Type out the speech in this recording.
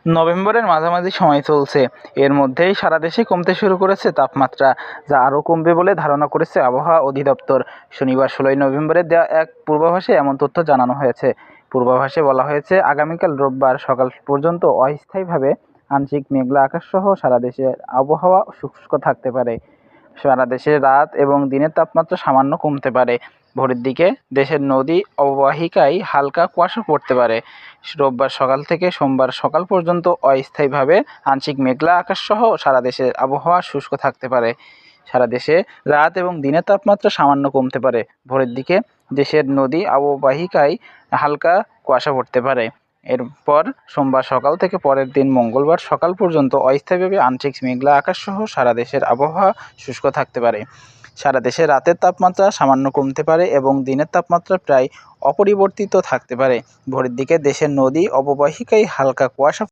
নভেম্বরের মাঝামাঝি সময় চলছে, এর মধ্যেই সারা দেশে কমতে শুরু করেছে তাপমাত্রা, যা আরও কমবে বলে ধারণা করেছে আবহাওয়া অধিদপ্তর। শনিবার 16 নভেম্বরে দেওয়া এক পূর্বাভাসে এমন তথ্য জানানো হয়েছে। পূর্বাভাসে বলা হয়েছে, আগামীকাল রোববার সকাল পর্যন্ত অস্থায়ীভাবে আংশিক মেঘলা আকাশসহ সারা দেশের আবহাওয়া শুষ্ক থাকতে পারে। সারা দেশে রাত এবং দিনের তাপমাত্রা সামান্য কমতে পারে। ভোরের দিকে দেশের নদী অববাহিকায় হালকা কুয়াশা পড়তে পারে। রোববার সকাল থেকে সোমবার সকাল পর্যন্ত অস্থায়ীভাবে আংশিক মেঘলা আকাশসহ সারা দেশের আবহাওয়া শুষ্ক থাকতে পারে। সারা দেশে রাত এবং দিনের তাপমাত্রা সামান্য কমতে পারে। ভোরের দিকে দেশের নদী অববাহিকায় হালকা কুয়াশা পড়তে পারে। এরপর সোমবার সকাল থেকে পরের দিন মঙ্গলবার সকাল পর্যন্ত অস্থায়ীভাবে আংশিক মেঘলা আকাশসহ সারা দেশের আবহাওয়া শুষ্ক থাকতে পারে। সারা দেশে রাতের তাপমাত্রা সামান্য কমতে পারে এবং দিনের তাপমাত্রা প্রায় অপরিবর্তিত থাকতে পারে। ভোরের দিকে দেশের নদী অববাহিকায় হালকা কুয়াশা